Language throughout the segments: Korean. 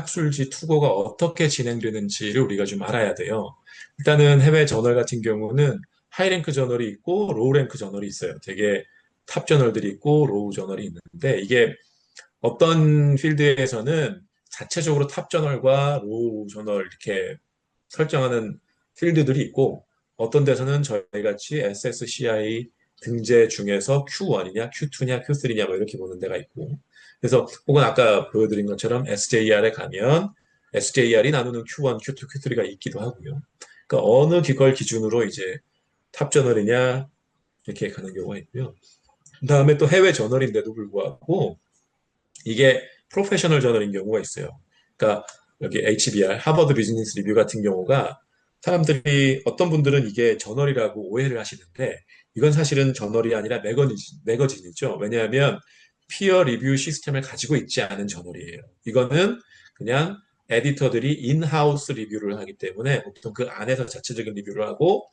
학술지 투고가 어떻게 진행되는지를 우리가 좀 알아야 돼요. 일단은 해외 저널 같은 경우는 하이랭크 저널이 있고 로우랭크 저널이 있어요. 되게 탑 저널들이 있고 로우 저널이 있는데 이게 어떤 필드에서는 자체적으로 탑 저널과 로우 저널 이렇게 설정하는 필드들이 있고 어떤 데서는 저희 같이 SSCI 등재 중에서 Q1이냐, Q2냐, Q3냐 뭐 이렇게 보는 데가 있고 그래서 혹은 아까 보여드린 것처럼 SJR에 가면 SJR이 나누는 Q1, Q2, Q3가 있기도 하고요. 그러니까 어느 기걸 기준으로 이제 탑 저널이냐 이렇게 가는 경우가 있고요. 그다음에 또 해외 저널인데도 불구하고 이게 프로페셔널 저널인 경우가 있어요. 그러니까 여기 HBR, 하버드 비즈니스 리뷰 같은 경우가 사람들이 어떤 분들은 이게 저널이라고 오해를 하시는데 이건 사실은 저널이 아니라 매거진이죠. 왜냐하면 피어 리뷰 시스템을 가지고 있지 않은 저널이에요. 이거는 그냥 에디터들이 인하우스 리뷰를 하기 때문에 보통 그 안에서 자체적인 리뷰를 하고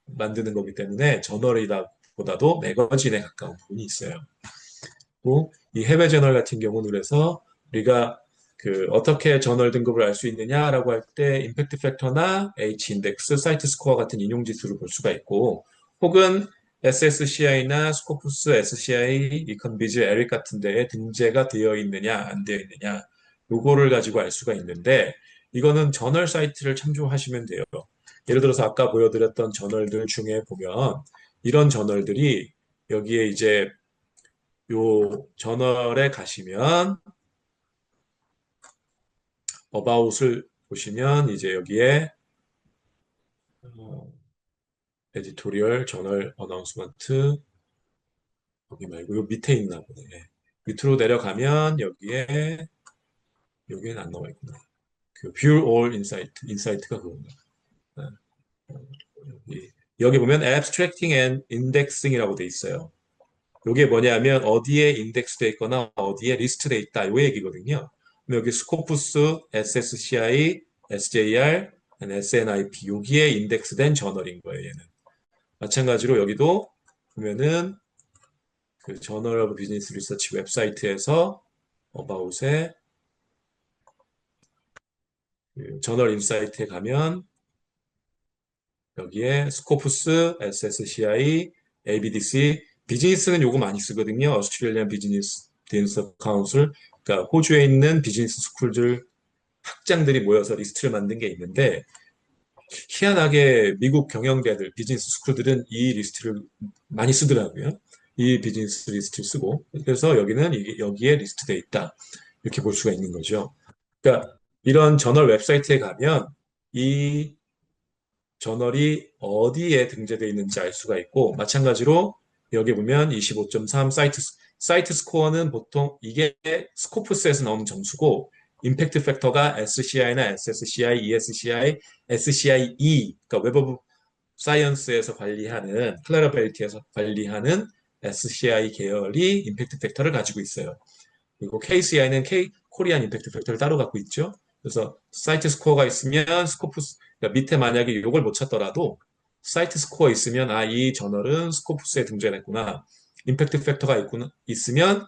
만드는 거기 때문에 저널이다 보다도 매거진에 가까운 부분이 있어요. 이 해외 저널 같은 경우는 그래서 우리가 그 어떻게 저널 등급을 알 수 있느냐라고 할 때 임팩트 팩터나 H 인덱스, 사이트 스코어 같은 인용 지수를 볼 수가 있고 혹은 SSCI나 스코프스, SCI, 이컨비즈, 에릭 같은 데에 등재가 되어 있느냐 안 되어 있느냐 요거를 가지고 알 수가 있는데 이거는 저널 사이트를 참조하시면 돼요. 예를 들어서 아까 보여드렸던 저널들 중에 보면 이런 저널들이 여기에 이제 요 저널에 가시면 어바웃을 보시면 이제 여기에 어, 에디토리얼 저널 어나운스먼트 여기 말고 요 밑에 있나 보네. 예. 밑으로 내려가면 여기에는 안 나와 있구나. 그 View All Insight 인사이트가 그건가. 예. 여기 보면 Abstracting and Indexing이라고 돼 있어요. 이게 뭐냐면 어디에 인덱스돼 있거나 어디에 리스트돼 있다 이 얘기거든요. 그럼 여기 스코프스, SSCI, SJR, SNIP 여기에 인덱스된 저널인 거예요. 얘는 마찬가지로 여기도 보면은 그 저널 오브 비즈니스 리서치 웹사이트에서 어바웃에 그 저널 인사이트에 가면 여기에 스코프스, SSCI, ABDC 비즈니스는 요거 많이 쓰거든요. 오스트레일리안 비즈니스 딘스 카운슬 그러니까 호주에 있는 비즈니스 스쿨들 학장들이 모여서 리스트를 만든 게 있는데 희한하게 미국 경영대들 비즈니스 스쿨들은 이 리스트를 많이 쓰더라고요. 이 비즈니스 리스트를 쓰고 그래서 여기는 여기에 리스트돼 있다 이렇게 볼 수가 있는 거죠. 그러니까 이런 저널 웹사이트에 가면 이 저널이 어디에 등재되어 있는지 알 수가 있고 마찬가지로 여기 보면 25.3 사이트 스코어는 보통 이게 스코프스에서 나오는 점수고 임팩트 팩터가 SCI나 SSCI, ESCI, SCIE 그러니까 웹 오브 사이언스에서 관리하는 클래러벨티에서 관리하는 SCI 계열이 임팩트 팩터를 가지고 있어요. 그리고 KCI는 코리안 임팩트 팩터를 따로 갖고 있죠. 그래서 사이트 스코어가 있으면 스코프스 그러니까 밑에 만약에 이걸 못 찾더라도 사이트 스코어 있으면 이 저널은 스코프스에 등재했구나. 임팩트 팩터가 있으면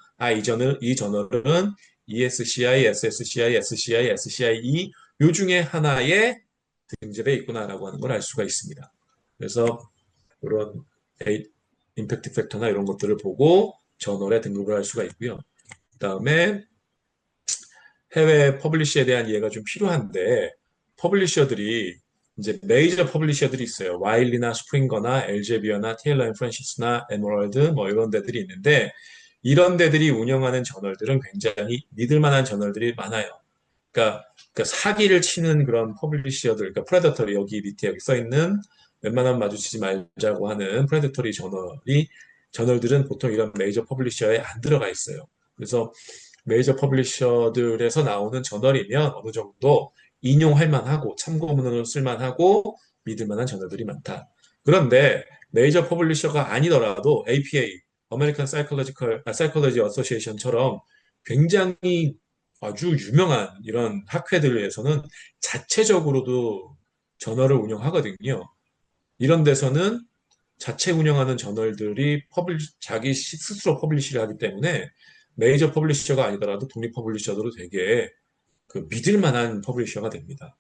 이 저널은 ESCI, SSCI, SCI, SCIE 요 중에 하나에 등재되어 있구나라고 하는 걸 알 수가 있습니다. 그래서 이런 임팩트 팩터나 이런 것들을 보고 저널에 등급을 할 수가 있고요. 그다음에 해외 퍼블리셔에 대한 이해가 좀 필요한데 퍼블리셔들이 이제 메이저 퍼블리셔들이 있어요. 와일리나 스프링거나 엘제비어나 테일러 앤 프랜시스나 에메랄드 뭐 이런 데들이 있는데 이런 데들이 운영하는 저널들은 굉장히 믿을 만한 저널들이 많아요. 그러니까 사기를 치는 그런 퍼블리셔들, 그러니까 프레데터리 여기 밑에 써 있는 웬만하면 마주치지 말자고 하는 프레데터리 저널들은 보통 이런 메이저 퍼블리셔에 안 들어가 있어요. 그래서 메이저 퍼블리셔들에서 나오는 저널이면 어느 정도 인용할 만하고 참고문으로 쓸 만하고 믿을 만한 저널들이 많다. 그런데 메이저 퍼블리셔가 아니더라도 APA, American Psychology Association처럼 굉장히 아주 유명한 이런 학회들에서는 자체적으로도 저널을 운영하거든요. 이런 데서는 자체 운영하는 저널들이 자기 스스로 퍼블리시를 하기 때문에 메이저 퍼블리셔가 아니더라도 독립 퍼블리셔도 되게 믿을 만한 퍼블리셔가 됩니다.